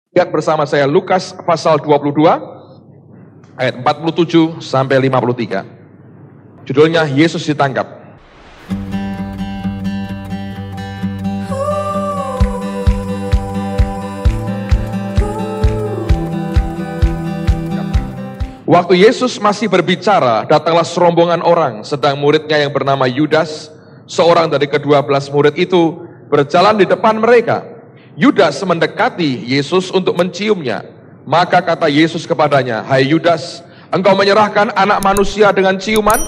Lihat bersama saya Lukas pasal 22 ayat 47 sampai 53. Judulnya Yesus ditangkap. Waktu Yesus masih berbicara, datanglah serombongan orang, sedang muridnya yang bernama Yudas, seorang dari ke-12 murid itu, berjalan di depan mereka. Yudas mendekati Yesus untuk menciumnya. Maka kata Yesus kepadanya, "Hai Yudas, engkau menyerahkan anak manusia dengan ciuman?"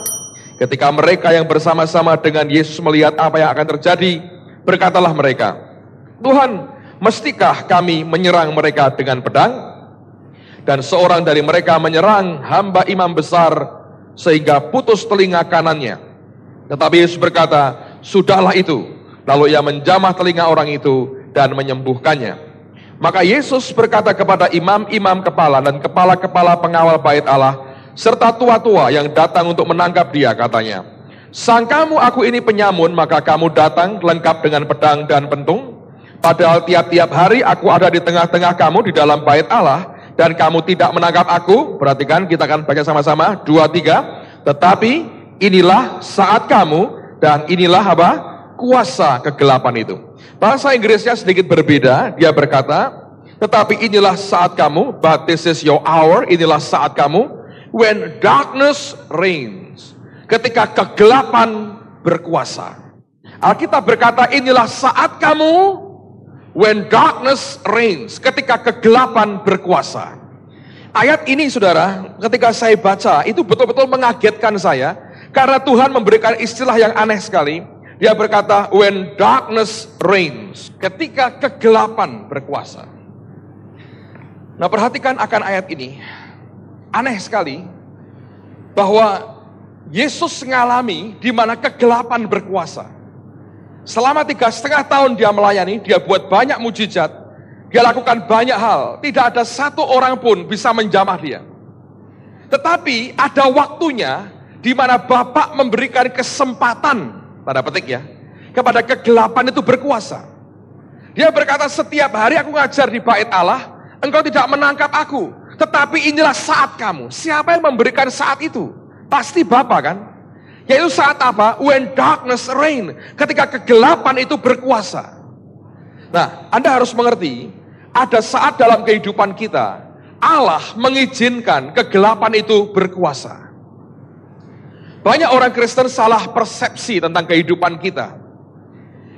Ketika mereka yang bersama-sama dengan Yesus melihat apa yang akan terjadi, berkatalah mereka, "Tuhan, mestikah kami menyerang mereka dengan pedang?" Dan seorang dari mereka menyerang hamba imam besar sehingga putus telinga kanannya. Tetapi Yesus berkata, "Sudahlah itu." Lalu ia menjamah telinga orang itu dan menyembuhkannya. Maka Yesus berkata kepada imam-imam kepala dan kepala-kepala pengawal bait Allah, serta tua-tua yang datang untuk menangkap dia, katanya, "Sangkamu aku ini penyamun, maka kamu datang lengkap dengan pedang dan pentung? Padahal tiap-tiap hari aku ada di tengah-tengah kamu di dalam bait Allah, dan kamu tidak menangkap aku." Perhatikan, kita akan baca sama-sama, 2, 3. "Tetapi inilah saat kamu, dan inilah apa? Kuasa kegelapan itu." Bahasa Inggrisnya sedikit berbeda, dia berkata, "Tetapi inilah saat kamu," but this is your hour, inilah saat kamu, "when darkness reigns." Ketika kegelapan berkuasa. Alkitab berkata, inilah saat kamu, when darkness reigns, ketika kegelapan berkuasa. Ayat ini saudara, ketika saya baca, itu betul-betul mengagetkan saya, karena Tuhan memberikan istilah yang aneh sekali. Dia berkata, when darkness reigns, ketika kegelapan berkuasa. Nah, perhatikan akan ayat ini. Aneh sekali, bahwa Yesus mengalami di mana kegelapan berkuasa. Selama 3,5 tahun dia melayani, dia buat banyak mujizat, dia lakukan banyak hal, tidak ada satu orang pun bisa menjamah dia. Tetapi ada waktunya di mana Bapa memberikan kesempatan, tanda petik ya, kepada kegelapan itu berkuasa. Dia berkata, "Setiap hari aku ngajar di bait Allah, engkau tidak menangkap aku, tetapi inilah saat kamu." Siapa yang memberikan saat itu? Pasti Bapa kan? Yaitu saat apa? When darkness reign, ketika kegelapan itu berkuasa. Nah, Anda harus mengerti, ada saat dalam kehidupan kita, Allah mengizinkan kegelapan itu berkuasa. Banyak orang Kristen salah persepsi tentang kehidupan kita.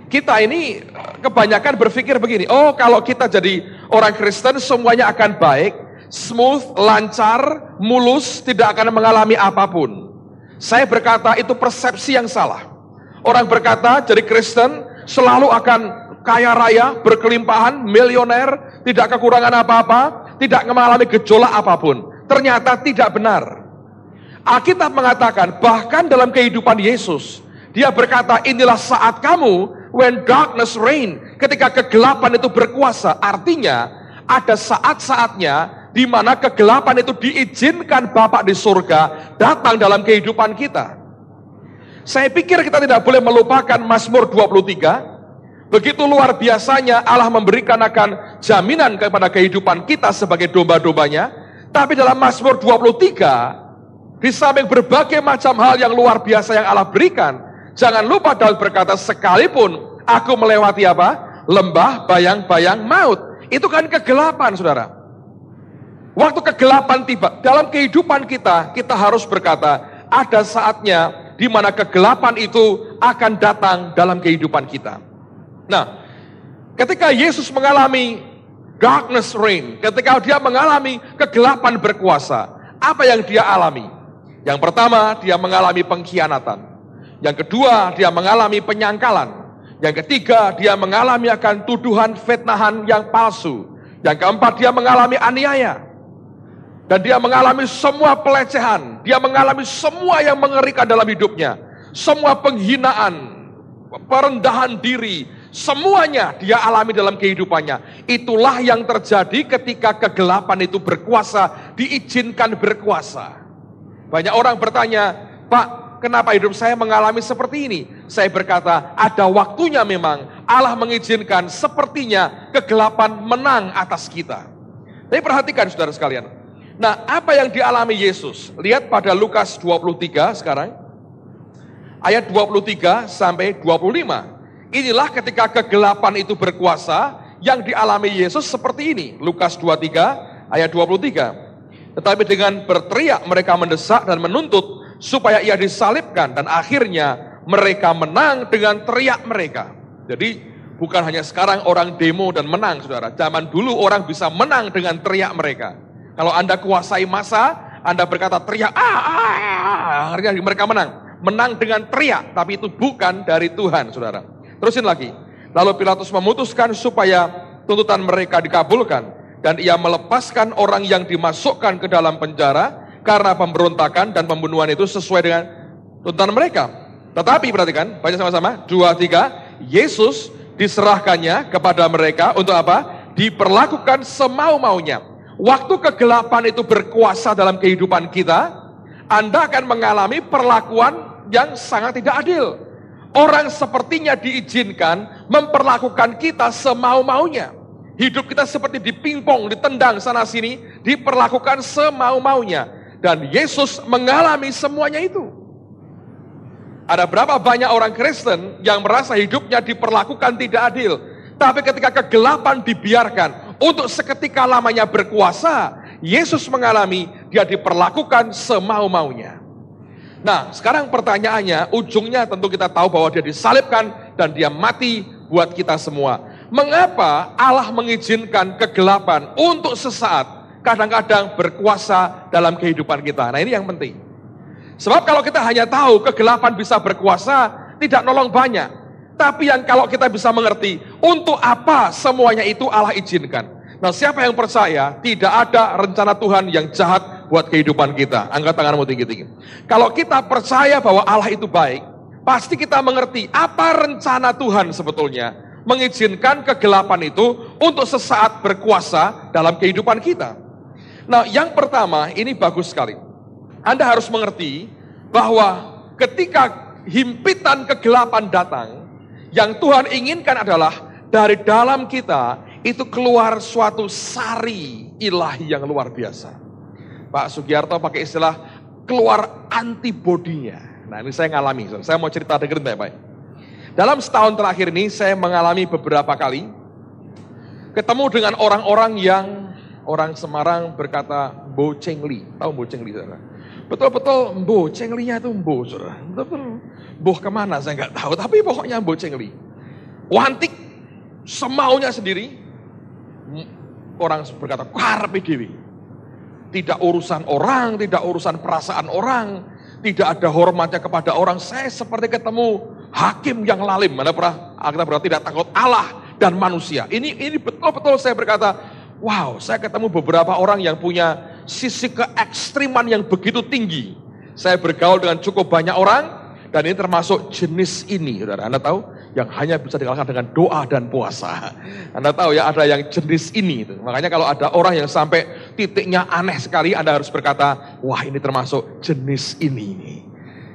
Kita ini kebanyakan berpikir begini, oh kalau kita jadi orang Kristen semuanya akan baik, smooth, lancar, mulus, tidak akan mengalami apapun. Saya berkata itu persepsi yang salah. Orang berkata jadi Kristen selalu akan kaya raya, berkelimpahan, milioner, tidak kekurangan apa-apa, tidak mengalami gejolak apapun. Ternyata tidak benar. Alkitab mengatakan bahkan dalam kehidupan Yesus, dia berkata inilah saat kamu, when darkness reign, ketika kegelapan itu berkuasa. Artinya ada saat-saatnya di mana kegelapan itu diizinkan Bapa di surga datang dalam kehidupan kita. Saya pikir kita tidak boleh melupakan Mazmur 23. Begitu luar biasanya Allah memberikan akan jaminan kepada kehidupan kita sebagai domba-dombanya. Tapi dalam Mazmur 23, di samping berbagai macam hal yang luar biasa yang Allah berikan, jangan lupa Daud berkata, sekalipun aku melewati apa? Lembah bayang-bayang maut. Itu kan kegelapan, saudara. Waktu kegelapan tiba dalam kehidupan kita, kita harus berkata, ada saatnya di mana kegelapan itu akan datang dalam kehidupan kita. Nah, ketika Yesus mengalami darkness reign, ketika dia mengalami kegelapan berkuasa, apa yang dia alami? Yang pertama, dia mengalami pengkhianatan. Yang kedua, dia mengalami penyangkalan. Yang ketiga, dia mengalami akan tuduhan fitnahan yang palsu. Yang keempat, dia mengalami aniaya. Dan dia mengalami semua pelecehan. Dia mengalami semua yang mengerikan dalam hidupnya. Semua penghinaan, perendahan diri, semuanya dia alami dalam kehidupannya. Itulah yang terjadi ketika kegelapan itu berkuasa, diizinkan berkuasa. Banyak orang bertanya, "Pak, kenapa hidup saya mengalami seperti ini? Saya berkata, ada waktunya memang Allah mengizinkan sepertinya kegelapan menang atas kita. Tapi perhatikan saudara sekalian. Nah, apa yang dialami Yesus? Lihat pada Lukas 23 sekarang. Ayat 23 sampai 25. Inilah ketika kegelapan itu berkuasa, yang dialami Yesus seperti ini. Lukas 23 ayat 23. Tetapi dengan berteriak mereka mendesak dan menuntut supaya ia disalibkan, dan akhirnya mereka menang dengan teriak mereka. Jadi bukan hanya sekarang orang demo dan menang, saudara. Zaman dulu orang bisa menang dengan teriak mereka. Kalau Anda kuasai massa, Anda berkata teriak, akhirnya mereka menang. Menang dengan teriak, tapi itu bukan dari Tuhan, saudara. Terusin lagi. Lalu Pilatus memutuskan supaya tuntutan mereka dikabulkan, dan ia melepaskan orang yang dimasukkan ke dalam penjara karena pemberontakan dan pembunuhan itu sesuai dengan tuntutan mereka. Tetapi perhatikan, baca sama-sama, 2, 3, Yesus diserahkannya kepada mereka untuk apa? Diperlakukan semau-maunya. Waktu kegelapan itu berkuasa dalam kehidupan kita, Anda akan mengalami perlakuan yang sangat tidak adil. Orang sepertinya diizinkan memperlakukan kita semau-maunya. Hidup kita seperti dipingpong, ditendang sana-sini, diperlakukan semau-maunya. Dan Yesus mengalami semuanya itu. Ada berapa banyak orang Kristen yang merasa hidupnya diperlakukan tidak adil. Tapi ketika kegelapan dibiarkan untuk seketika lamanya berkuasa, Yesus mengalami, dia diperlakukan semau-maunya. Nah, sekarang pertanyaannya, ujungnya tentu kita tahu bahwa dia disalibkan dan dia mati buat kita semua. Mengapa Allah mengizinkan kegelapan untuk sesaat kadang-kadang berkuasa dalam kehidupan kita? Nah, ini yang penting. Sebab kalau kita hanya tahu kegelapan bisa berkuasa, tidak nolong banyak. Tapi yang kalau kita bisa mengerti, untuk apa semuanya itu Allah izinkan. Nah, siapa yang percaya tidak ada rencana Tuhan yang jahat buat kehidupan kita? Angkat tanganmu tinggi-tinggi. Kalau kita percaya bahwa Allah itu baik, pasti kita mengerti apa rencana Tuhan sebetulnya mengizinkan kegelapan itu untuk sesaat berkuasa dalam kehidupan kita. Nah, yang pertama, ini bagus sekali. Anda harus mengerti bahwa ketika himpitan kegelapan datang, yang Tuhan inginkan adalah dari dalam kita itu keluar suatu sari ilahi yang luar biasa. Pak Sugiarto pakai istilah keluar antibodinya. Nah, ini saya ngalami. Saya mau cerita, dengerin baik-baik. Dalam setahun terakhir ini saya mengalami beberapa kali ketemu dengan orang-orang yang orang Semarang berkata Mbo Cengli. Tahu Mbo Cengli, saudara? Betul-betul Mbo Cengli-nya itu Mbo, saudara. Betul-betul Mbo kemana saya nggak tahu, tapi pokoknya Mbo Cengli. Wantik, semaunya sendiri. Orang berkata, karepe dhewe. Tidak urusan orang, tidak urusan perasaan orang, tidak ada hormatnya kepada orang. Saya seperti ketemu hakim yang lalim. Mana pernah kita berarti tidak takut Allah dan manusia. Ini betul-betul saya berkata, wow, saya ketemu beberapa orang yang punya sisi keekstriman yang begitu tinggi. Saya bergaul dengan cukup banyak orang, dan ini termasuk jenis ini, saudara. Anda tahu, yang hanya bisa dikalahkan dengan doa dan puasa. Anda tahu ya, ada yang jenis ini. Makanya kalau ada orang yang sampai titiknya aneh sekali, Anda harus berkata, wah ini termasuk jenis ini.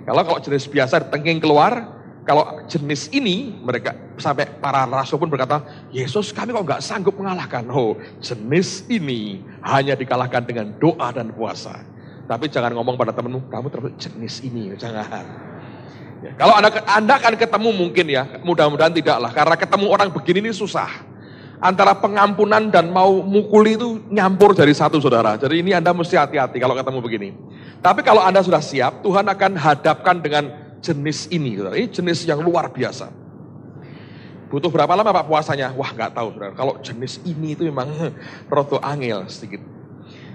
Kalau jenis biasa ditengking keluar, kalau jenis ini, mereka sampai para rasul pun berkata, Yesus kami kok nggak sanggup mengalahkan. Oh, jenis ini hanya dikalahkan dengan doa dan puasa. Tapi jangan ngomong pada temanmu, kamu termasuk jenis ini, jangan. Ya, kalau Anda akan ketemu mungkin ya, mudah-mudahan tidaklah, karena ketemu orang begini ini susah. Antara pengampunan dan mau mukuli itu nyampur jadi satu, saudara. Jadi ini Anda mesti hati-hati kalau ketemu begini. Tapi kalau Anda sudah siap, Tuhan akan hadapkan dengan jenis ini, saudara. Ini jenis yang luar biasa. Butuh berapa lama Pak puasanya? Wah nggak tahu, saudara. Kalau jenis ini itu memang roto angel sedikit.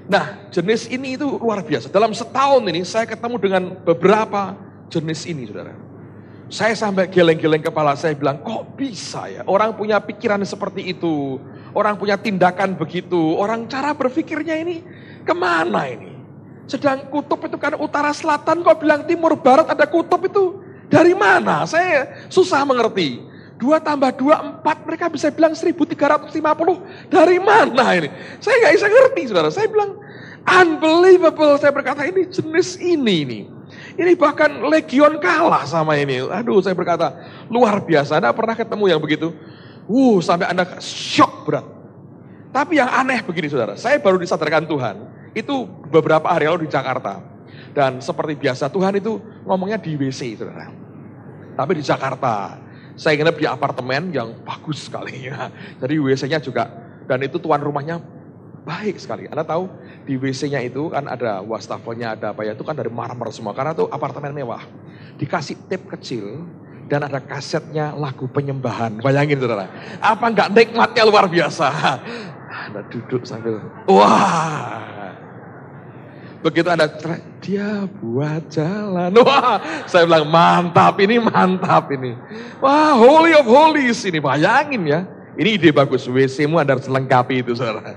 Nah, jenis ini itu luar biasa. Dalam setahun ini saya ketemu dengan beberapa jenis ini, saudara. Saya sampai geleng-geleng kepala, saya bilang, kok bisa ya? Orang punya pikiran seperti itu, orang punya tindakan begitu, orang cara berpikirnya ini kemana ini? Sedang kutub itu kan utara selatan, kok bilang timur barat ada kutub itu dari mana? Saya susah mengerti. 2 tambah 2, 4, mereka bisa bilang 1350, dari mana ini? Saya nggak bisa ngerti, saudara. Saya bilang, unbelievable, saya berkata ini jenis ini. Ini bahkan legion kalah sama ini. Aduh, saya berkata, luar biasa. Anda pernah ketemu yang begitu? Sampai Anda shock berat. Tapi yang aneh begini saudara, saya baru disadarkan Tuhan. Itu beberapa hari lalu di Jakarta. Dan seperti biasa Tuhan itu ngomongnya di WC saudara. Tapi di Jakarta, saya nginep di apartemen yang bagus sekali ya. Jadi WC-nya juga, dan itu tuan rumahnya baik sekali. Anda tahu di WC-nya itu kan ada wastafelnya, ada apa ya, itu kan dari marmer semua. Karena itu apartemen mewah. Dikasih tape kecil dan ada kasetnya lagu penyembahan. Bayangin saudara, apa enggak nikmatnya luar biasa. Anda duduk sambil, wah. Begitu Anda, dia buat jalan. Wah, saya bilang mantap ini. Wah, holy of holies ini, bayangin ya. Ini ide bagus, WC-mu Anda harus lengkapi itu saudara.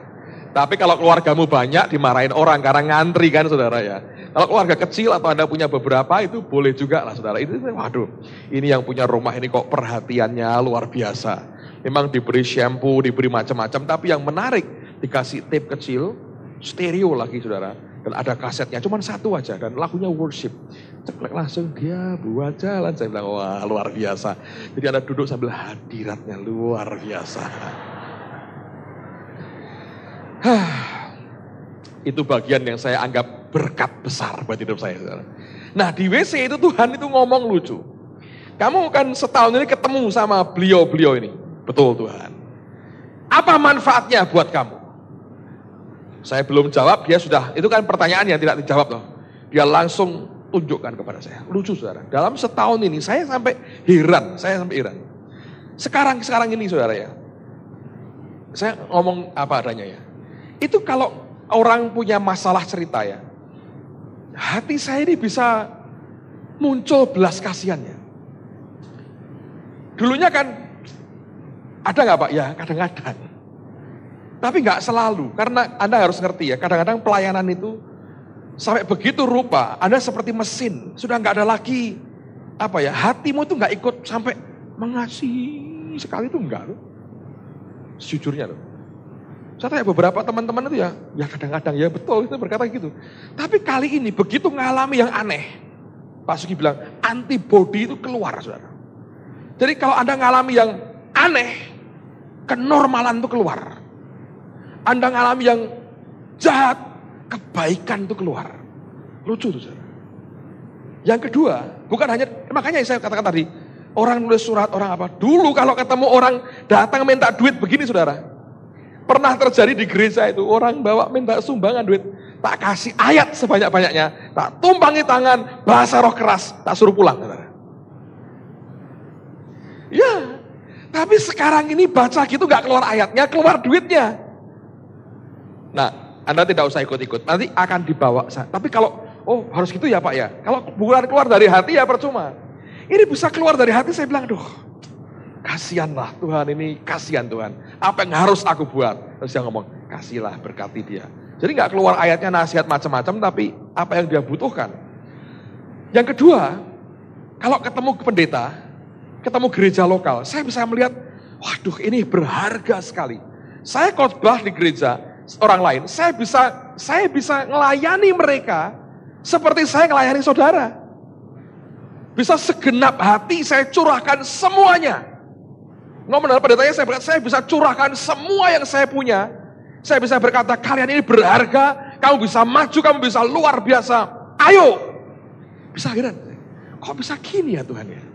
Tapi kalau keluargamu banyak dimarahin orang karena ngantri kan saudara ya. Kalau keluarga kecil atau Anda punya beberapa itu boleh juga lah saudara. Itu waduh, ini yang punya rumah ini kok perhatiannya luar biasa. Memang diberi shampoo, diberi macam-macam. Tapi yang menarik dikasih tape kecil, stereo lagi saudara. Dan ada kasetnya, cuma satu aja. Dan lagunya worship. Ceklek langsung dia buat jalan. Saya bilang, wah luar biasa. Jadi Anda duduk sambil hadiratnya luar biasa. Itu bagian yang saya anggap berkat besar buat hidup saya. Saudara. Nah di WC itu Tuhan itu ngomong lucu. Kamu kan setahun ini ketemu sama beliau-beliau ini. Betul Tuhan. Apa manfaatnya buat kamu? Saya belum jawab, dia sudah, itu kan pertanyaan yang tidak dijawab loh. Dia langsung tunjukkan kepada saya. Lucu saudara, dalam setahun ini saya sampai heran. Sekarang ini saudara ya, saya ngomong apa adanya ya. Itu kalau orang punya masalah cerita ya, hati saya ini bisa muncul belas kasihannya. Dulunya kan, ada gak Pak? Ya kadang-kadang. Tapi nggak selalu, karena Anda harus ngerti ya, kadang-kadang pelayanan itu sampai begitu rupa, Anda seperti mesin, sudah nggak ada lagi, hatimu itu nggak ikut sampai mengasihi sekali itu enggak loh. Sejujurnya loh. Saya tanya beberapa teman-teman itu ya kadang-kadang ya betul itu berkata gitu. Tapi kali ini begitu mengalami yang aneh, Pak Sugi bilang antibody itu keluar saudara. Jadi kalau Anda ngalami yang aneh, kenormalan itu keluar. Anda ngalami yang jahat, kebaikan itu keluar. Lucu tuh saudara. Yang kedua, bukan hanya, makanya saya katakan tadi, orang nulis surat, orang apa. Dulu kalau ketemu orang datang minta duit begini saudara. Pernah terjadi di gereja itu, orang bawa minta sumbangan duit. Tak kasih ayat sebanyak-banyaknya, tak tumpangi tangan, bahasa roh keras, tak suruh pulang saudara. Ya, tapi sekarang ini baca gitu gak keluar ayatnya, keluar duitnya. Nah, Anda tidak usah ikut-ikut, nanti akan dibawa. Tapi kalau, harus gitu ya Pak ya. Kalau bukan keluar dari hati ya percuma. Ini bisa keluar dari hati, saya bilang, kasihanlah Tuhan ini, kasihan Tuhan. Apa yang harus aku buat? Terus dia ngomong, kasihlah, berkati dia. Jadi gak keluar ayatnya nasihat macam-macam, tapi apa yang dia butuhkan. Yang kedua, kalau ketemu pendeta, ketemu gereja lokal, saya bisa melihat, waduh ini berharga sekali. Saya khotbah di gereja, orang lain, saya bisa melayani mereka seperti saya melayani saudara. Bisa segenap hati saya curahkan semuanya. Ngomong dalam pendetanya saya bisa curahkan semua yang saya punya. Saya bisa berkata kalian ini berharga, kamu bisa maju, kamu bisa luar biasa. Ayo. Bisa heran. Kok bisa gini ya Tuhan ya?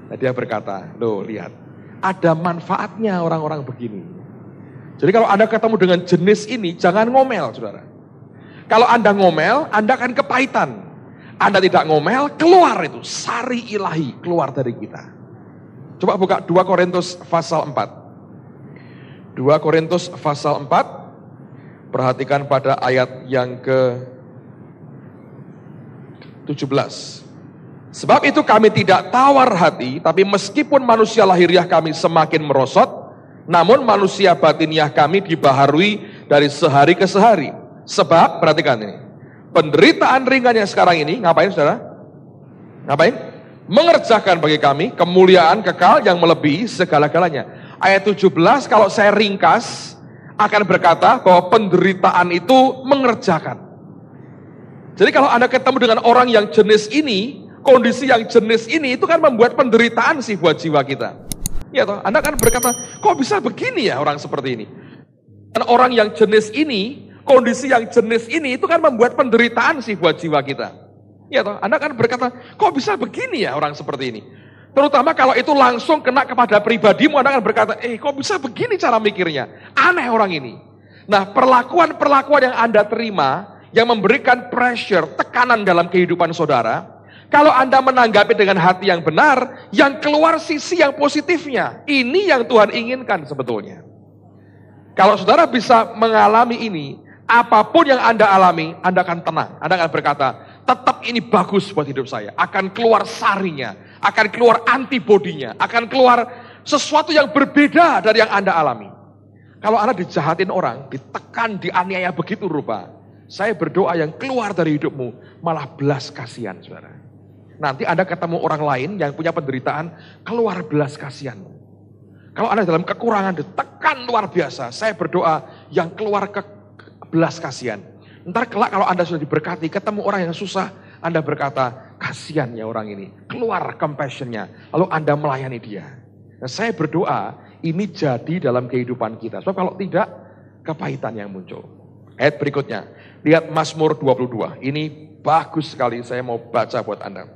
Nah, dia berkata, loh lihat, ada manfaatnya orang-orang begini. Jadi kalau Anda ketemu dengan jenis ini, jangan ngomel, saudara. Kalau Anda ngomel, Anda akan kepahitan. Anda tidak ngomel, keluar itu. Sari ilahi, keluar dari kita. Coba buka 2 Korintus pasal 4. 2 Korintus pasal 4. Perhatikan pada ayat yang ke-17. Sebab itu kami tidak tawar hati, tapi meskipun manusia lahiriah kami semakin merosot, namun manusia batiniah kami dibaharui dari sehari ke sehari. Sebab, perhatikan ini, penderitaan ringan yang sekarang ini, ngapain saudara? Ngapain? Mengerjakan bagi kami kemuliaan kekal yang melebihi segala-galanya. Ayat 17 kalau saya ringkas, akan berkata bahwa penderitaan itu mengerjakan. Jadi kalau Anda ketemu dengan orang yang jenis ini, kondisi yang jenis ini, itu kan membuat penderitaan sih buat jiwa kita. Ya toh, Anda kan berkata, kok bisa begini ya orang seperti ini? Dan orang yang jenis ini, kondisi yang jenis ini, itu kan membuat penderitaan sih buat jiwa kita. Ya toh, Anda kan berkata, kok bisa begini ya orang seperti ini? Terutama kalau itu langsung kena kepada pribadimu, Anda kan berkata, kok bisa begini cara mikirnya? Aneh orang ini. Nah, perlakuan-perlakuan yang Anda terima, yang memberikan pressure, tekanan dalam kehidupan saudara, kalau Anda menanggapi dengan hati yang benar, yang keluar sisi yang positifnya. Ini yang Tuhan inginkan sebetulnya. Kalau saudara bisa mengalami ini, apapun yang Anda alami, Anda akan tenang. Anda akan berkata, tetap ini bagus buat hidup saya. Akan keluar sarinya, akan keluar antibodinya, akan keluar sesuatu yang berbeda dari yang Anda alami. Kalau Anda dijahatin orang, ditekan, dianiaya begitu rupa, saya berdoa yang keluar dari hidupmu malah belas kasihan, saudara. Nanti Anda ketemu orang lain yang punya penderitaan, keluar belas kasihanmu. Kalau Anda dalam kekurangan ditekan luar biasa, saya berdoa yang keluar ke belas kasihan. Ntar kelak kalau Anda sudah diberkati, ketemu orang yang susah, Anda berkata, kasihan ya orang ini. Keluar compassion-nya, lalu Anda melayani dia. Nah, saya berdoa ini jadi dalam kehidupan kita. Sebab kalau tidak, kepahitan yang muncul. Ayat berikutnya, lihat Mazmur 22. Ini bagus sekali, saya mau baca buat Anda.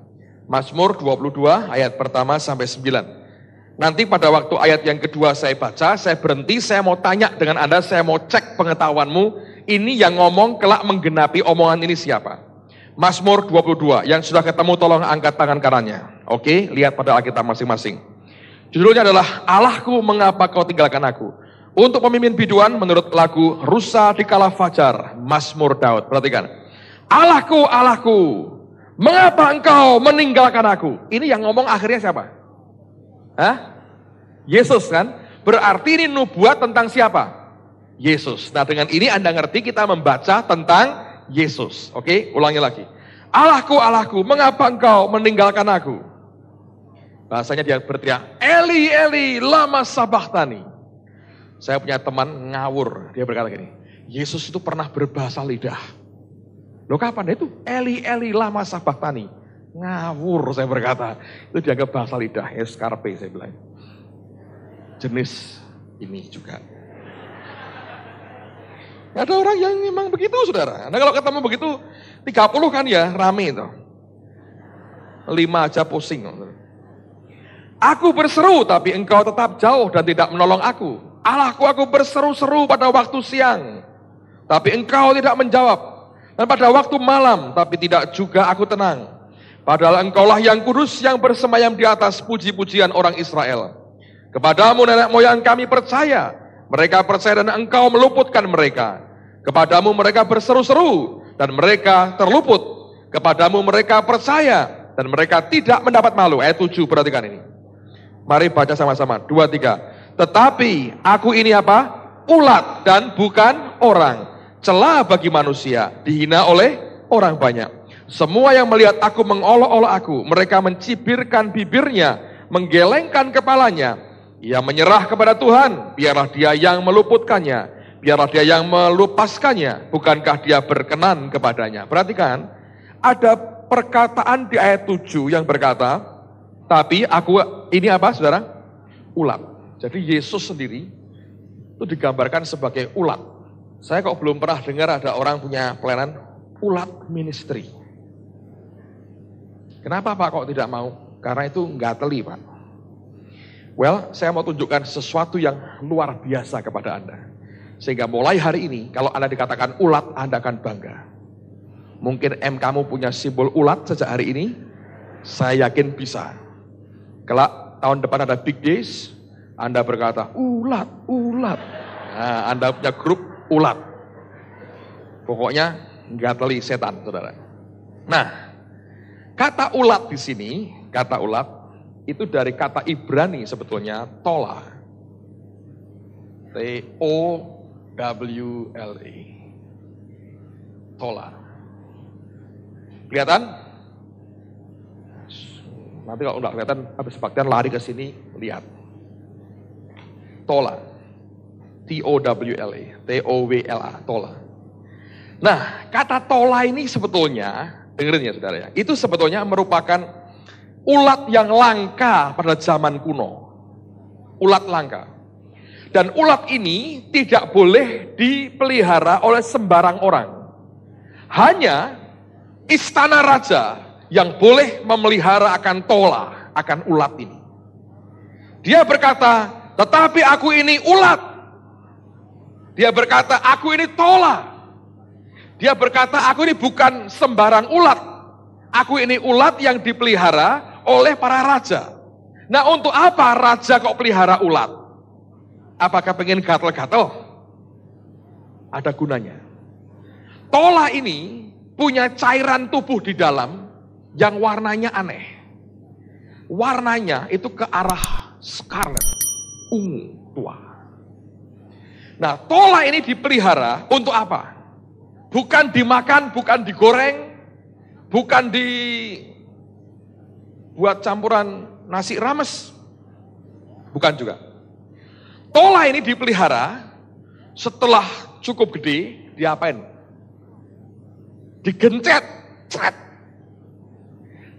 Mazmur 22 ayat pertama sampai 9. Nanti pada waktu ayat yang kedua saya baca, saya berhenti, saya mau tanya dengan Anda, saya mau cek pengetahuanmu. Ini yang ngomong kelak menggenapi omongan ini siapa? Mazmur 22, yang sudah ketemu tolong angkat tangan kanannya. Oke, lihat pada Alkitab masing-masing. Judulnya adalah Allahku mengapa kau tinggalkan aku. Untuk pemimpin biduan menurut lagu Rusa di Kala Fajar, Mazmur Daud. Perhatikan. Allahku, Allahku, mengapa engkau meninggalkan aku? Ini yang ngomong akhirnya siapa? Yesus kan? Berarti ini nubuat tentang siapa? Yesus. Nah dengan ini Anda ngerti kita membaca tentang Yesus. Oke, ulangi lagi. Allahku, Allahku, mengapa engkau meninggalkan aku? Bahasanya dia berteriak, Eli, Eli, lama sabachthani. Saya punya teman ngawur, dia berkata gini, Yesus itu pernah berbahasa lidah. Loh kapan itu? Eli, Eli, lama sabachthani. Ngawur saya berkata, itu dianggap bahasa lidah, eskarpe saya bilang. Jenis ini juga. Ada orang yang memang begitu saudara. Nah kalau ketemu begitu, 30 kan ya rame itu. 5 aja pusing. Aku berseru tapi engkau tetap jauh dan tidak menolong aku. Allahku, aku berseru-seru pada waktu siang, tapi engkau tidak menjawab. Dan pada waktu malam, tapi tidak juga aku tenang. Padahal engkaulah yang kudus yang bersemayam di atas puji-pujian orang Israel. Kepadamu nenek moyang kami percaya. Mereka percaya dan engkau meluputkan mereka. Kepadamu mereka berseru-seru dan mereka terluput. Kepadamu mereka percaya dan mereka tidak mendapat malu. Ayat 7, perhatikan ini. Mari baca sama-sama. 2, 3. Tetapi aku ini apa? Ulat dan bukan orang. Celah bagi manusia, dihina oleh orang banyak. Semua yang melihat aku mengolok-olok aku, mereka mencibirkan bibirnya, menggelengkan kepalanya. Ia menyerah kepada Tuhan, biarlah dia yang meluputkannya, biarlah dia yang melupaskannya, bukankah dia berkenan kepadanya. Perhatikan, ada perkataan di ayat 7 yang berkata, tapi aku ini apa saudara? Ulat. Jadi Yesus sendiri itu digambarkan sebagai ulat. Saya kok belum pernah dengar ada orang punya pelayanan ulat ministry. Kenapa Pak kok tidak mau? Karena itu nggak teli Pak. Well, saya mau tunjukkan sesuatu yang luar biasa kepada Anda. Sehingga mulai hari ini, kalau Anda dikatakan ulat, Anda akan bangga. Mungkin kamu punya simbol ulat sejak hari ini, saya yakin bisa. Kelak tahun depan ada big days, Anda berkata, ulat, ulat. Nah, Anda punya grup ulat. Pokoknya nggak teli setan, saudara. Nah, kata ulat di sini, kata ulat, itu dari kata Ibrani sebetulnya, tola. T-O-W-L-A. Tola. Kelihatan? Nanti kalau enggak kelihatan, habis baktian lari ke sini, lihat. Tola. T-O-W-L-A. T-O-W-L-A. Tola. Nah, kata tola ini sebetulnya, dengerin ya saudara ya, itu sebetulnya merupakan ulat yang langka pada zaman kuno. Ulat langka. Dan ulat ini tidak boleh dipelihara oleh sembarang orang. Hanya istana raja yang boleh memelihara akan tola, akan ulat ini. Dia berkata, tetapi aku ini ulat. Dia berkata, aku ini tola. Dia berkata, aku ini bukan sembarang ulat. Aku ini ulat yang dipelihara oleh para raja. Nah, untuk apa raja kok pelihara ulat? Apakah pengen gatel-gatel? Ada gunanya. Tola ini punya cairan tubuh di dalam yang warnanya aneh. Warnanya itu ke arah scarlet, ungu tua. Nah, tola ini dipelihara untuk apa? Bukan dimakan, bukan digoreng, bukan dibuat campuran nasi rames. Bukan juga. Tola ini dipelihara, setelah cukup gede, diapain? Digencet, cret.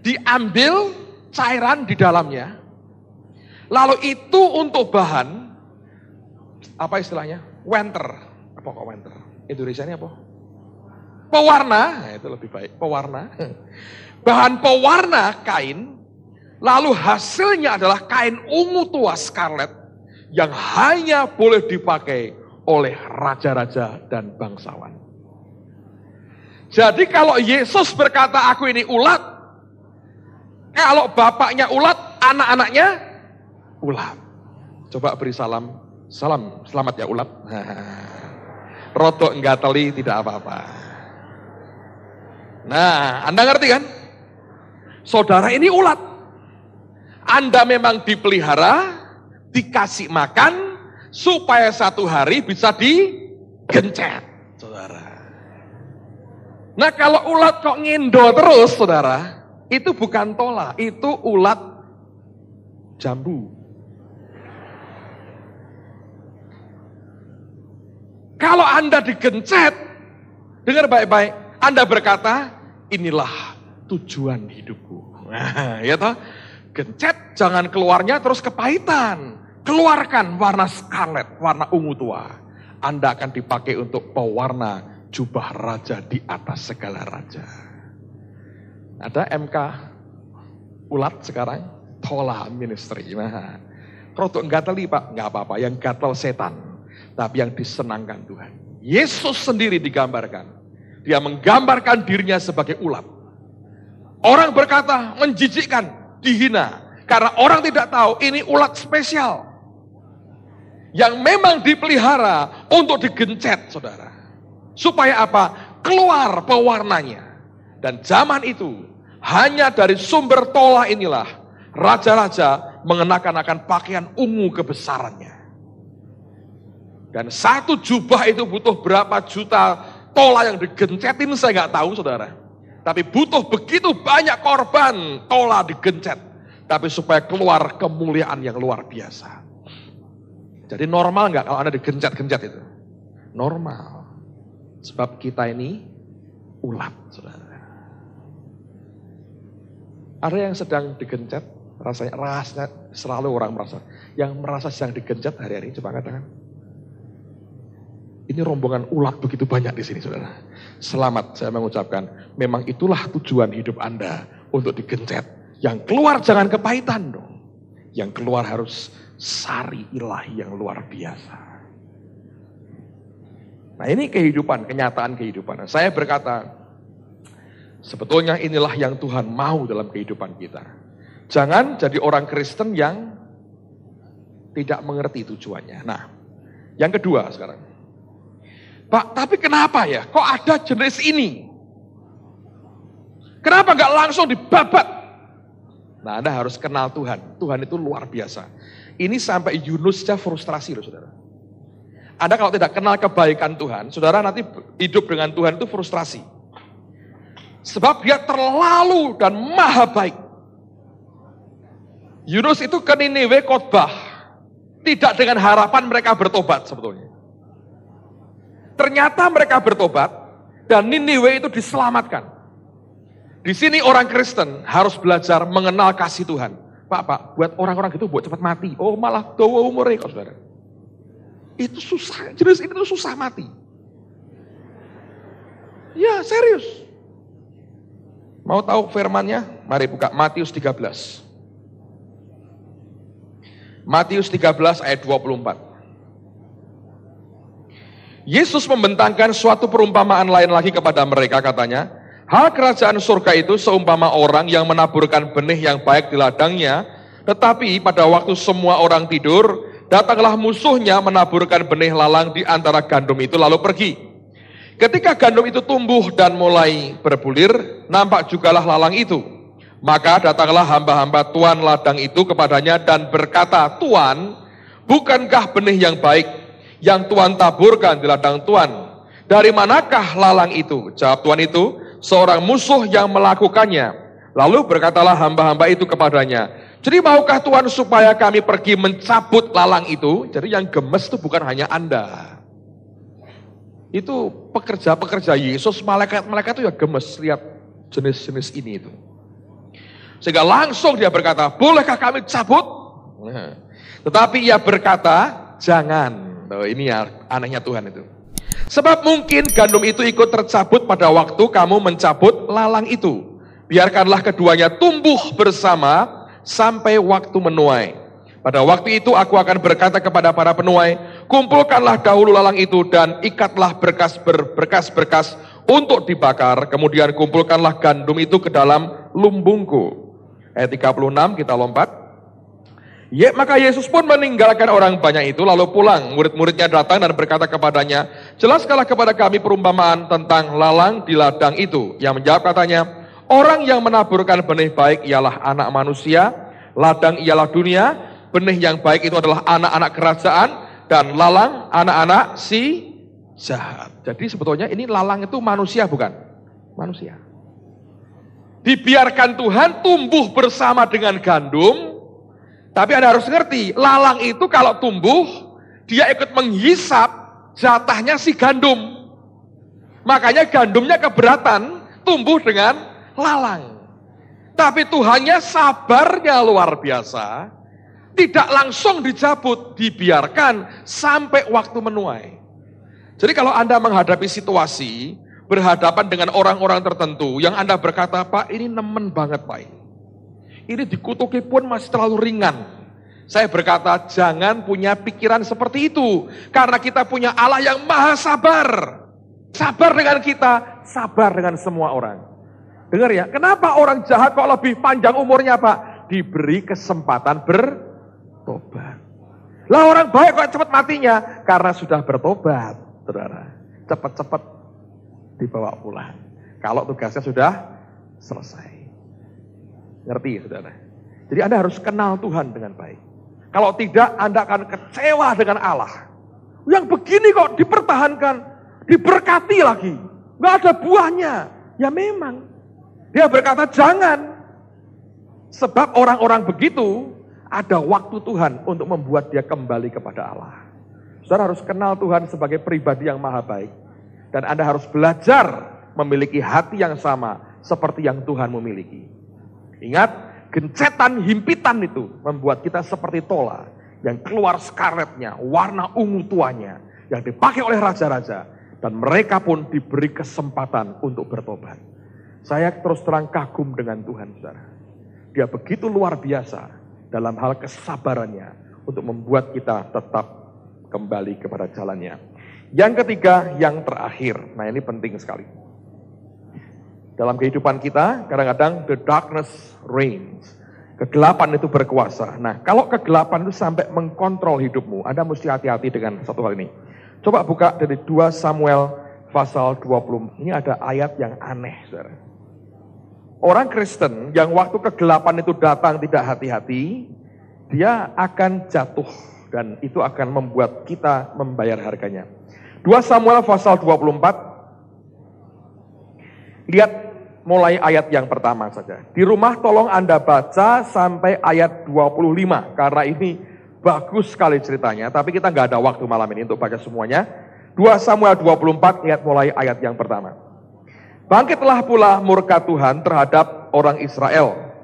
Diambil cairan di dalamnya, lalu itu untuk bahan, apa istilahnya? Wenter. Apa kok wenter? Indonesianya apa? Pewarna, nah itu lebih baik, pewarna. Bahan pewarna kain, lalu hasilnya adalah kain ungu tua scarlet yang hanya boleh dipakai oleh raja-raja dan bangsawan. Jadi kalau Yesus berkata aku ini ulat, kalau bapaknya ulat, anak-anaknya ulat. Coba beri salam, selamat ya ulat. Rodok nggateli tidak apa-apa. Nah, Anda ngerti kan? Saudara ini ulat. Anda memang dipelihara, dikasih makan, supaya satu hari bisa digencet, saudara. Nah, kalau ulat kok ngindo terus, saudara, itu bukan tola, itu ulat jambu. Kalau Anda digencet, dengar baik-baik, Anda berkata, inilah tujuan hidupku. Nah, ya toh? Gencet, jangan keluarnya terus kepahitan. Keluarkan warna scarlet, warna ungu tua. Anda akan dipakai untuk pewarna jubah raja di atas segala raja. Ada MK ulat sekarang, tola ministry. Nah, rodok gateli Pak, nggak apa-apa. Yang gatel setan, tapi yang disenangkan Tuhan. Yesus sendiri digambarkan. Dia menggambarkan dirinya sebagai ulat. Orang berkata menjijikkan, dihina. Karena orang tidak tahu ini ulat spesial. Yang memang dipelihara untuk digencet, saudara. Supaya apa? Keluar pewarnanya. Dan zaman itu, hanya dari sumber tola inilah, raja-raja mengenakan akan pakaian ungu kebesarannya. Dan satu jubah itu butuh berapa juta tola yang digencetin saya nggak tahu saudara. Tapi butuh begitu banyak korban tola digencet. Tapi supaya keluar kemuliaan yang luar biasa. Jadi normal nggak kalau Anda digencet-gencet itu? Normal. Sebab kita ini ulat saudara. Ada yang sedang digencet, rasanya selalu orang merasa. Yang merasa sedang digencet hari-hari, coba katakan. Ini rombongan ulat begitu banyak di sini, saudara. Selamat saya mengucapkan, memang itulah tujuan hidup Anda untuk digencet. Yang keluar jangan kepahitan dong. Yang keluar harus sari ilahi yang luar biasa. Nah ini kehidupan, kenyataan kehidupan. Saya berkata, sebetulnya inilah yang Tuhan mau dalam kehidupan kita. Jangan jadi orang Kristen yang tidak mengerti tujuannya. Nah, yang kedua sekarang. Pak, tapi kenapa ya? Kok ada jenis ini? Kenapa nggak langsung dibabat? Nah, Anda harus kenal Tuhan. Tuhan itu luar biasa. Ini sampai Yunus saja frustrasi loh, saudara. Anda kalau tidak kenal kebaikan Tuhan, saudara nanti hidup dengan Tuhan itu frustrasi. Sebab dia terlalu dan maha baik. Yunus itu ke Niniwe khotbah. Tidak dengan harapan mereka bertobat sebetulnya. Ternyata mereka bertobat, Dan Niniwe itu diselamatkan. Di sini orang Kristen harus belajar mengenal kasih Tuhan. Pak, buat orang-orang itu buat cepat mati. Oh malah dawa umurnya kok saudara. Itu susah, jenis ini tuh susah mati. Ya serius. Mau tahu firmannya? Mari buka Matius 13. Matius 13 ayat 24. Yesus membentangkan suatu perumpamaan lain lagi kepada mereka, katanya, hal kerajaan surga itu seumpama orang yang menaburkan benih yang baik di ladangnya, tetapi pada waktu semua orang tidur, datanglah musuhnya menaburkan benih lalang di antara gandum itu lalu pergi. Ketika gandum itu tumbuh dan mulai berbulir, nampak jugalah lalang itu. Maka datanglah hamba-hamba tuan ladang itu kepadanya dan berkata, Tuan, bukankah benih yang baik yang Tuan taburkan di ladang Tuan? Dari manakah lalang itu? Jawab tuan itu, seorang musuh yang melakukannya. Lalu berkatalah hamba-hamba itu kepadanya, jadi maukah Tuan supaya kami pergi mencabut lalang itu? Jadi yang gemes itu bukan hanya Anda. Itu pekerja-pekerja Yesus, malaikat-malaikat itu ya gemes lihat jenis-jenis ini itu. Sehingga langsung dia berkata, bolehkah kami cabut? Nah, tetapi ia berkata, jangan. Tuh, ini ya anehnya Tuhan itu. Sebab mungkin gandum itu ikut tercabut pada waktu kamu mencabut lalang itu. Biarkanlah keduanya tumbuh bersama sampai waktu menuai. Pada waktu itu aku akan berkata kepada para penuai, kumpulkanlah dahulu lalang itu dan ikatlah berkas-berkas untuk dibakar. Kemudian kumpulkanlah gandum itu ke dalam lumbungku. Ayat 36 kita lompat. Maka Yesus pun meninggalkan orang banyak itu lalu pulang. Murid-muridnya datang dan berkata kepadanya, jelaskanlah kepada kami perumpamaan tentang lalang di ladang itu. Yang menjawab katanya, orang yang menaburkan benih baik ialah anak manusia, ladang ialah dunia, benih yang baik itu adalah anak-anak kerajaan, dan lalang anak-anak si jahat. Jadi sebetulnya ini lalang itu manusia bukan? Manusia. Dibiarkan Tuhan tumbuh bersama dengan gandum, tapi Anda harus ngerti, lalang itu kalau tumbuh, dia ikut menghisap jatahnya si gandum. Makanya gandumnya keberatan tumbuh dengan lalang. Tapi Tuhannya sabarnya luar biasa, tidak langsung dicabut, dibiarkan sampai waktu menuai. Jadi kalau Anda menghadapi situasi, berhadapan dengan orang-orang tertentu yang Anda berkata, Pak ini nemen banget Pak ini dikutuki pun masih terlalu ringan. Saya berkata jangan punya pikiran seperti itu, karena kita punya Allah yang maha sabar. Sabar dengan kita, sabar dengan semua orang. Dengar ya, kenapa orang jahat kok lebih panjang umurnya Pak? Diberi kesempatan bertobat. Lah orang baik kok cepat matinya? Karena sudah bertobat, saudara. Cepat-cepat dibawa pulang. Kalau tugasnya sudah selesai. Ngerti saudara? Jadi Anda harus kenal Tuhan dengan baik. Kalau tidak Anda akan kecewa dengan Allah. Yang begini kok dipertahankan, diberkati lagi. Nggak ada buahnya. Ya memang. Dia berkata jangan. Sebab orang-orang begitu ada waktu Tuhan untuk membuat dia kembali kepada Allah. Saudara harus kenal Tuhan sebagai pribadi yang maha baik. Dan Anda harus belajar memiliki hati yang sama seperti yang Tuhan memiliki. Ingat, gencetan himpitan itu membuat kita seperti tola yang keluar skaretnya, warna ungu tuanya, yang dipakai oleh raja-raja. Dan mereka pun diberi kesempatan untuk bertobat. Saya terus terang kagum dengan Tuhan, saudara. Dia begitu luar biasa dalam hal kesabarannya untuk membuat kita tetap kembali kepada jalannya. Yang ketiga, yang terakhir. Nah ini penting sekali. Dalam kehidupan kita, kadang-kadang the darkness reigns. Kegelapan itu berkuasa. Nah kalau kegelapan itu sampai mengkontrol hidupmu, Anda mesti hati-hati dengan satu hal ini. Coba buka dari 2 Samuel pasal 20. Ini ada ayat yang aneh, saudara. Orang Kristen yang waktu kegelapan itu datang tidak hati-hati, dia akan jatuh. Dan itu akan membuat kita membayar harganya. 2 Samuel pasal 24. Lihat mulai ayat yang pertama saja. Di rumah tolong Anda baca sampai ayat 25. Karena ini bagus sekali ceritanya. Tapi kita nggak ada waktu malam ini untuk baca semuanya. 2 Samuel 24, lihat mulai ayat yang pertama. Bangkitlah pula murka Tuhan terhadap orang Israel.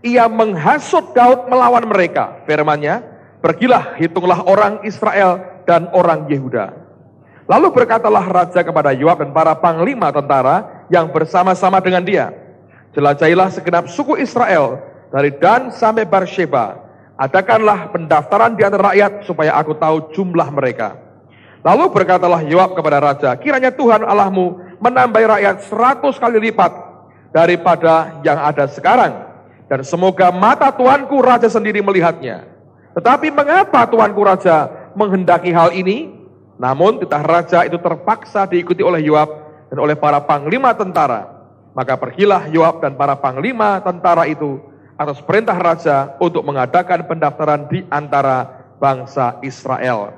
Ia menghasut Daud melawan mereka. Firman-Nya, pergilah, hitunglah orang Israel dan orang Yehuda. Lalu berkatalah raja kepada Yoab dan para panglima tentara yang bersama-sama dengan dia, jelajahilah segenap suku Israel dari Dan sampai Beersheba. Adakanlah pendaftaran di antara rakyat supaya aku tahu jumlah mereka. Lalu berkatalah Yoab kepada raja, kiranya Tuhan Allahmu menambahi rakyat 100 kali lipat daripada yang ada sekarang. Dan semoga mata tuanku raja sendiri melihatnya. Tetapi mengapa tuanku raja menghendaki hal ini? Namun titah raja itu terpaksa diikuti oleh Yoab dan oleh para panglima tentara. Maka pergilah Yoab dan para panglima tentara itu atas perintah raja untuk mengadakan pendaftaran di antara bangsa Israel.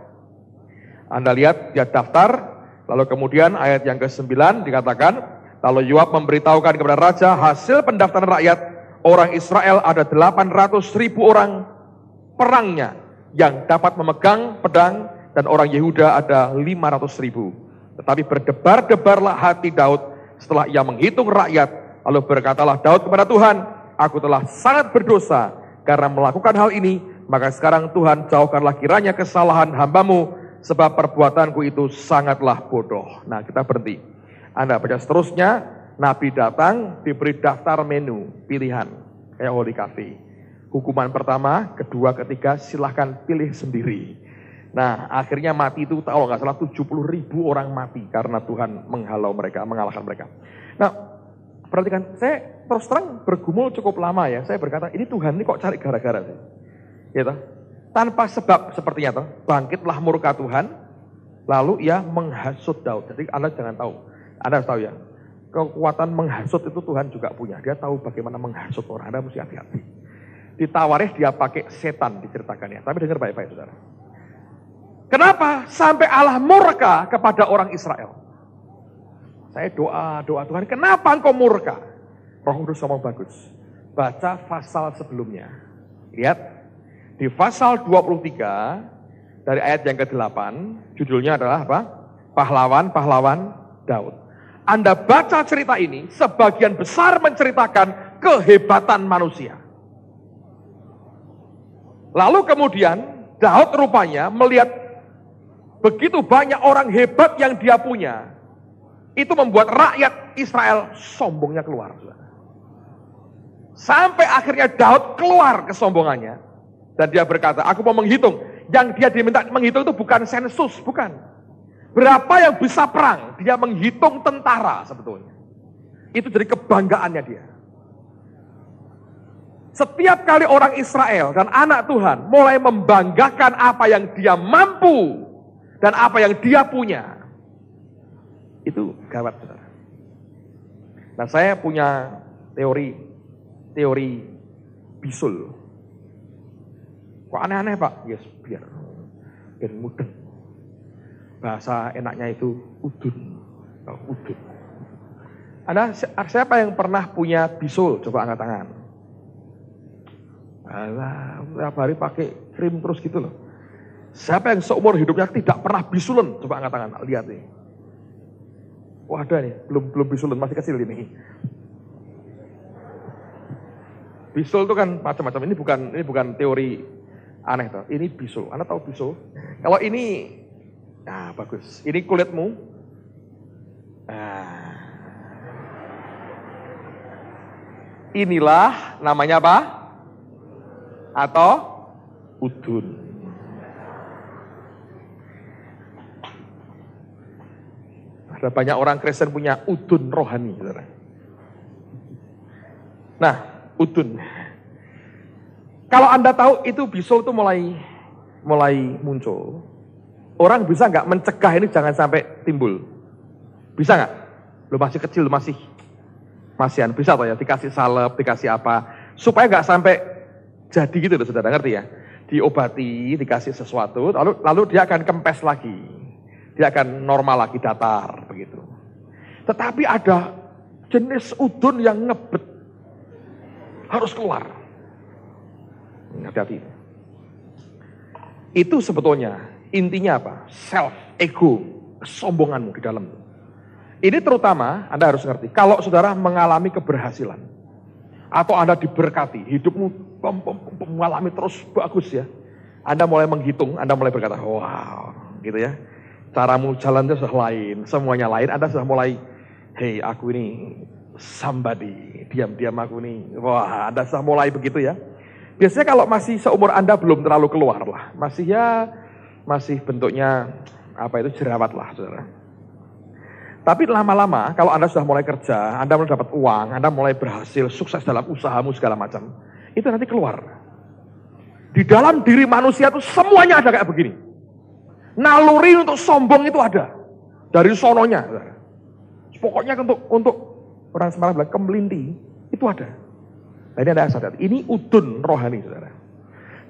Anda lihat dia daftar, lalu kemudian ayat yang ke-9 dikatakan, lalu Yoab memberitahukan kepada raja hasil pendaftaran rakyat. Orang Israel ada 800.000 orang perangnya yang dapat memegang pedang, dan orang Yehuda ada 500.000. Tetapi berdebar-debarlah hati Daud setelah ia menghitung rakyat. Lalu berkatalah Daud kepada Tuhan, aku telah sangat berdosa karena melakukan hal ini. Maka sekarang Tuhan jauhkanlah kiranya kesalahan hamba-Mu, sebab perbuatanku itu sangatlah bodoh. Nah, kita berhenti. Anda baca seterusnya. Nabi datang, diberi daftar menu, pilihan, kayak Holy Cafe. Hukuman pertama, kedua, ketiga, silahkan pilih sendiri. Nah, akhirnya mati itu, kalau nggak salah 70.000 orang mati, karena Tuhan menghalau mereka, mengalahkan mereka. Nah, perhatikan, saya terus terang bergumul cukup lama ya, saya berkata, ini Tuhan ini kok cari gara-gara sih? Gitu. Tanpa sebab sepertinya, toh, bangkitlah murka Tuhan, lalu ia menghasut Daud. Jadi Anda jangan tahu, Anda harus tahu ya, kekuatan menghasut itu Tuhan juga punya. Dia tahu bagaimana menghasut orang. Anda mesti hati-hati. Di Tawarikh dia pakai setan diceritakannya. Tapi dengar baik-baik saudara. Kenapa sampai Allah murka kepada orang Israel? Saya doa Tuhan, kenapa engkau murka? Roh Kudus ngomong bagus. Baca pasal sebelumnya. Lihat. Di pasal 23 dari ayat yang ke-8. Judulnya adalah apa? Pahlawan-pahlawan Daud. Anda baca cerita ini, sebagian besar menceritakan kehebatan manusia. Lalu kemudian Daud rupanya melihat begitu banyak orang hebat yang dia punya. Itu membuat rakyat Israel sombongnya keluar. Sampai akhirnya Daud keluar kesombongannya. Dan dia berkata, aku mau menghitung. Yang dia diminta menghitung itu bukan sensus, bukan. Berapa yang bisa perang, dia menghitung tentara sebetulnya. Itu jadi kebanggaannya dia. Setiap kali orang Israel dan anak Tuhan mulai membanggakan apa yang dia mampu dan apa yang dia punya, itu gawat, saudara. Nah, saya punya teori bisul. Kok aneh-aneh, Pak? Yes, biar mudeng. Bahasa enaknya itu udun. Udun. Ada siapa yang pernah punya bisul? Coba angkat tangan. Alah, tiap hari pakai krim terus gitu loh. Siapa yang seumur hidupnya tidak pernah bisulen? Coba angkat tangan, lihat nih. Wah, ada nih, belum bisulen, masih kecil ini. Bisul itu kan macam-macam. Ini bukan teori aneh toh. Ini bisul. Anda tahu bisul? Kalau ini, nah bagus. Ini kulitmu. Nah. Inilah namanya apa? Atau udun. Ada banyak orang Kristen punya udun rohani. Saudara. Nah, udun. Kalau Anda tahu itu bisul itu mulai muncul. Orang bisa nggak mencegah ini jangan sampai timbul? Bisa nggak? Lu masih kecil, lu masihan. Bisa toh ya, dikasih salep, dikasih apa. Supaya nggak sampai jadi gitu loh, saudara, ngerti ya? Diobati, dikasih sesuatu, lalu dia akan kempes lagi. Dia akan normal lagi, datar, begitu. Tetapi ada jenis udun yang ngebet. Harus keluar. Hati-hati. Itu sebetulnya intinya apa? Self, ego, kesombonganmu di dalam. Ini terutama Anda harus ngerti, kalau saudara mengalami keberhasilan, atau Anda diberkati, hidupmu mengalami terus bagus ya, Anda mulai menghitung, Anda mulai berkata, wow, gitu ya, caramu jalannya sudah lain, semuanya lain, Anda sudah mulai, hey aku ini somebody, diam-diam aku ini, wah Anda sudah mulai begitu ya. Biasanya kalau masih seumur Anda belum terlalu keluar lah, masih bentuknya jerawat lah saudara. Tapi lama-lama kalau Anda sudah mulai kerja, Anda mulai dapat uang, Anda mulai berhasil, sukses dalam usahamu segala macam, itu nanti keluar. Di dalam diri manusia itu semuanya ada kayak begini. Naluri untuk sombong itu ada. Dari sononya. Pokoknya untuk orang Semarang bilang kemelinti, itu ada. Nah ini Anda sadar, ini udun rohani saudara.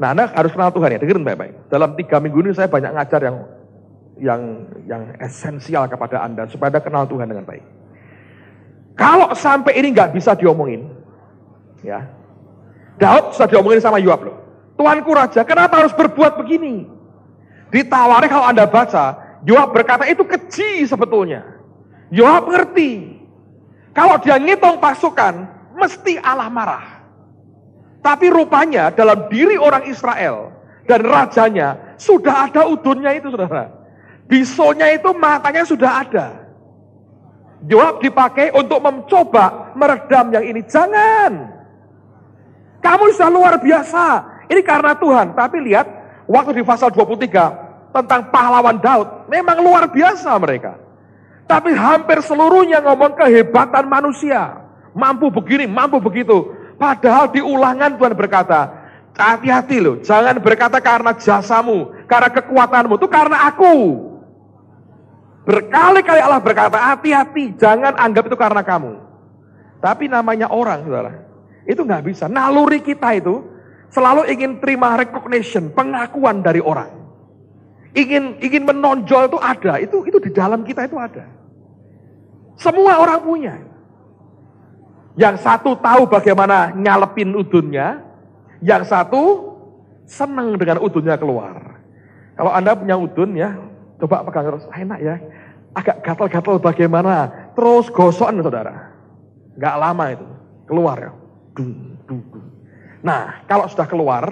Nah Anda harus kenal Tuhan ya, dengerin baik-baik. Dalam 3 minggu ini saya banyak ngajar yang esensial kepada Anda supaya Anda kenal Tuhan dengan baik. Kalau sampai ini nggak bisa diomongin, ya, Daud sudah diomongin sama Yoab loh. Tuanku raja, kenapa harus berbuat begini? Ditawari kalau Anda baca, Yoab berkata itu keji sebetulnya. Yoab ngerti, kalau dia ngitung pasukan, mesti Allah marah. Tapi rupanya dalam diri orang Israel dan rajanya sudah ada udunnya itu saudara. Bisulnya itu matanya sudah ada. Yoab dipakai untuk mencoba meredam yang ini. Jangan. Kamu sudah luar biasa. Ini karena Tuhan. Tapi lihat, waktu di pasal 23 tentang pahlawan Daud, memang luar biasa mereka. Tapi hampir seluruhnya ngomong kehebatan manusia. Mampu begini, mampu begitu. Padahal di Ulangan Tuhan berkata, hati-hati loh, jangan berkata karena jasamu, karena kekuatanmu, itu karena aku. Berkali-kali Allah berkata, hati-hati, jangan anggap itu karena kamu. Tapi namanya orang, saudara, itu nggak bisa. Naluri kita itu selalu ingin terima recognition, pengakuan dari orang. Ingin menonjol itu ada, itu di dalam kita itu ada. Semua orang punya. Yang satu tahu bagaimana nyalepin udunnya, yang satu senang dengan udunnya keluar. Kalau Anda punya udun ya, coba pegang terus, enak ya. Agak gatal-gatal bagaimana, terus gosokan saudara. Gak lama itu, keluar ya. Nah, kalau sudah keluar,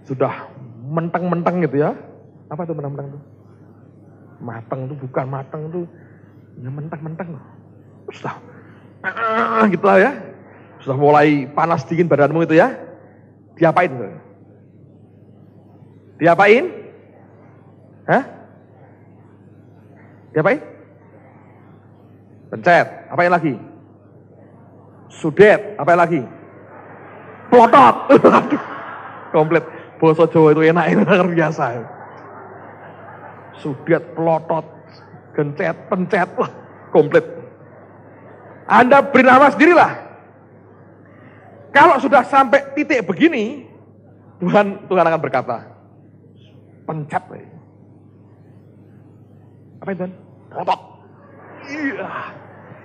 sudah menteng-menteng gitu ya. Apa itu menteng-menteng itu? Mateng itu bukan mateng itu, ya menteng-menteng. Sudah, gitu lah ya. Sudah mulai panas dingin badanmu itu ya. Diapain itu? Diapain? Hah? Diapain? Pencet. Apain lagi? Sudet. Apain lagi? Plotot. Komplit. Bahasa Jawa itu enak, itu luar biasa. Sudet, plotot, gencet, pencet. Wah, komplit. Anda beri nama sendirilah. Kalau sudah sampai titik begini, Tuhan akan berkata, pencet. Apa itu? Plotot. Iya.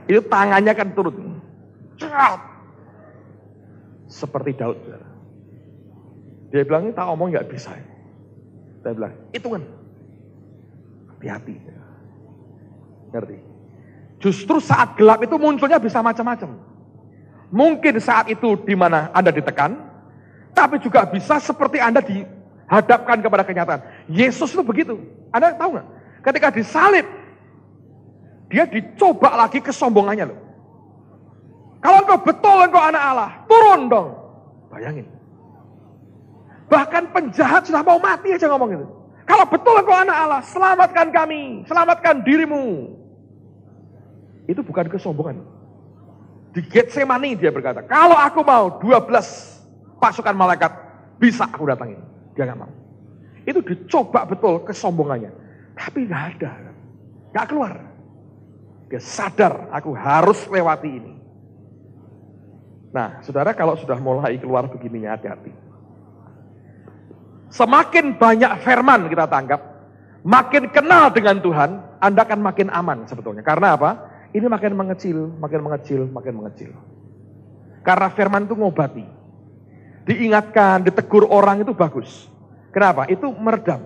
Itu tangannya kan turun. Seperti Daud. Dia bilang, tak omong gak bisa. Saya bilang, itu kan. Hati-hati. Ngerti? Justru saat gelap itu munculnya bisa macam-macam. Mungkin saat itu di mana Anda ditekan, tapi juga bisa seperti Anda dihadapkan kepada kenyataan. Yesus itu begitu. Anda tahu nggak? Ketika disalib, dia dicoba lagi kesombongannya loh. Kalau engkau betul engkau anak Allah, turun dong. Bayangin. Bahkan penjahat sudah mau mati aja ngomong gitu. Kalau betul engkau anak Allah, selamatkan kami, selamatkan dirimu. Itu bukan kesombongan. Di Getsemani dia berkata, kalau aku mau 12 pasukan malaikat, bisa aku datangin. Dia gak mau. Itu dicoba betul kesombongannya. Tapi gak ada. Gak keluar. Dia sadar, aku harus lewati ini. Nah, saudara kalau sudah mulai keluar begininya, hati-hati. Semakin banyak firman kita tangkap, makin kenal dengan Tuhan, Anda akan makin aman sebetulnya. Karena apa? Ini makin mengecil, makin mengecil, makin mengecil. Karena firman itu ngobati. Diingatkan, ditegur orang itu bagus. Kenapa? Itu meredam.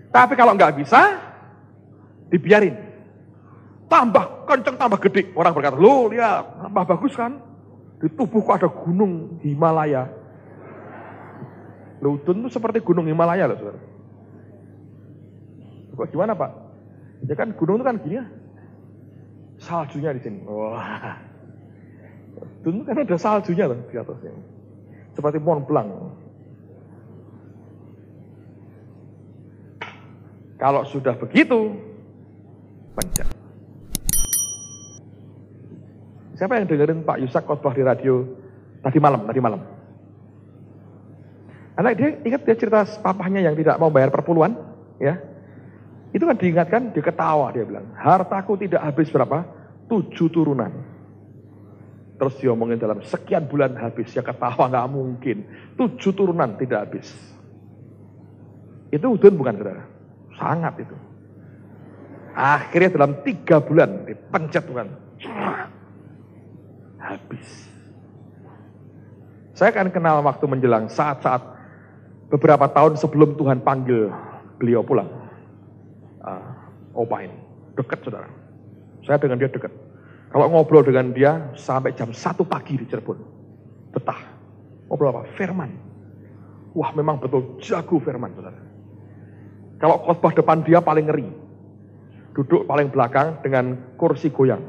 Tapi kalau nggak bisa, dibiarin. tambah kenceng, tambah gede. Orang berkata, loh lihat, tambah bagus kan? Di tubuhku ada gunung Himalaya. Loh, udun itu seperti gunung Himalaya loh, saudara. Kok gimana Pak? Ya kan gunung itu kan gini ya. Saljunya di sini. Wah. Udun kan ada saljunya loh di atasnya. Seperti Mont Blanc. Kalau sudah begitu, pencet. Siapa yang dengerin Pak Yusak khotbah di radio tadi malam? Anak dia ingat dia cerita papahnya yang tidak mau bayar perpuluhan, ya. Itu kan diingatkan, dia ketawa, dia bilang, hartaku tidak habis berapa? 7 turunan. Terus diomongin dalam sekian bulan habis, ya ketawa nggak mungkin. 7 turunan tidak habis. Itu udun bukan saudara? Sangat itu. Akhirnya dalam 3 bulan dipencet bukan? Habis. Saya kan kenal waktu menjelang saat-saat beberapa tahun sebelum Tuhan panggil beliau pulang. Opa ini, dekat saudara. Saya dengan dia dekat. Kalau ngobrol dengan dia sampai jam 1 pagi di Cirebon. Betah. Ngobrol apa? Firman. Wah memang betul jago firman saudara. Kalau khotbah depan dia paling ngeri. Duduk paling belakang dengan kursi goyang.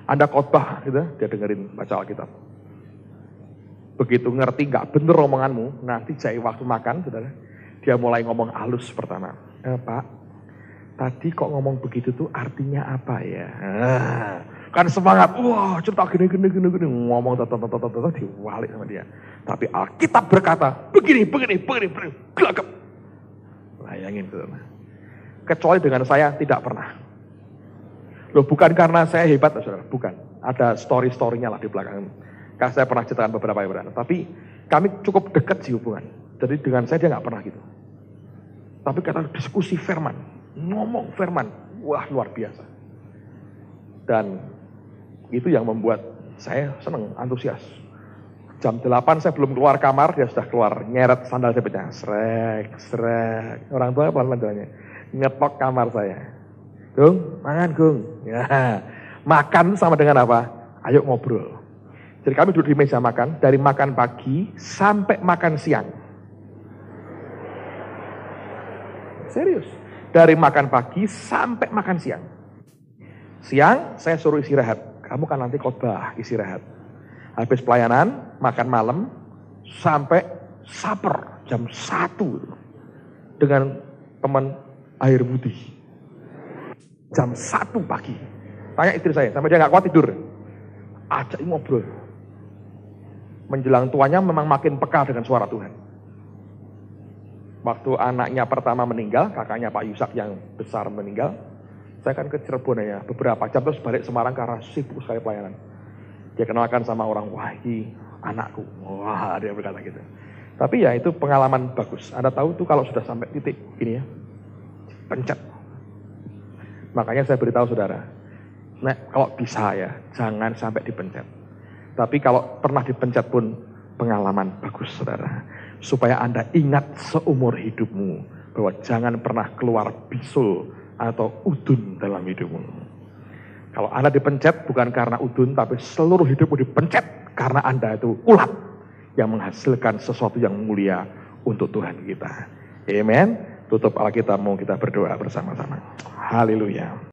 Anda khotbah gitu, dia dengerin baca Alkitab. Begitu ngerti nggak bener omonganmu, nanti jadi waktu makan, saudara, dia mulai ngomong halus pertama. Pak, tadi kok ngomong begitu tuh artinya apa ya? Kan semangat, wah cerita gini, ngomong diwalik sama dia. Tapi Alkitab berkata, begini, gelagap. Bayangin saudara. Kecuali dengan saya tidak pernah. Loh bukan karena saya hebat, saudara, bukan. Ada story-storynya lah di belakang. Karena saya pernah ceritakan beberapa yang tapi kami cukup dekat sih hubungan. Jadi dengan saya dia nggak pernah gitu. Tapi kata diskusi firman, ngomong firman, wah luar biasa. Dan itu yang membuat saya senang, antusias. Jam 8 saya belum keluar kamar, dia sudah keluar, nyeret sandal jepitnya, srek. Orang tua apa namanya? Ngetok kamar saya. Gung, makan Gung. Ya. Makan sama dengan apa? Ayo ngobrol. Jadi kami duduk di meja makan, dari makan pagi sampai makan siang. Serius. Dari makan pagi sampai makan siang. Siang saya suruh istirahat. Kamu kan nanti khotbah, istirahat. Habis pelayanan, makan malam, sampai supper jam 1 dengan teman air putih. Jam 1 pagi. Tanya istri saya, sampai dia gak kuat tidur. Ajak ngobrol. Menjelang tuanya memang makin peka dengan suara Tuhan. Waktu anaknya pertama meninggal, kakaknya Pak Yusak yang besar meninggal, saya kan ke Cirebon ya, beberapa jam terus balik Semarang karena sibuk sekali pelayanan. Dia kenalkan sama orang, wah ini anakku. Wah dia berkata gitu. Tapi ya itu pengalaman bagus. Anda tahu tuh kalau sudah sampai titik gini ya, pencet. Makanya saya beritahu saudara, kalau bisa ya, jangan sampai dipencet. Tapi kalau pernah dipencet pun pengalaman bagus saudara. Supaya Anda ingat seumur hidupmu, bahwa jangan pernah keluar bisul atau udun dalam hidupmu. Kalau Anda dipencet bukan karena udun, tapi seluruh hidupmu dipencet karena Anda itu ulat yang menghasilkan sesuatu yang mulia untuk Tuhan kita. Amen. Tutup Alkitab, mau kita berdoa bersama-sama. Haleluya.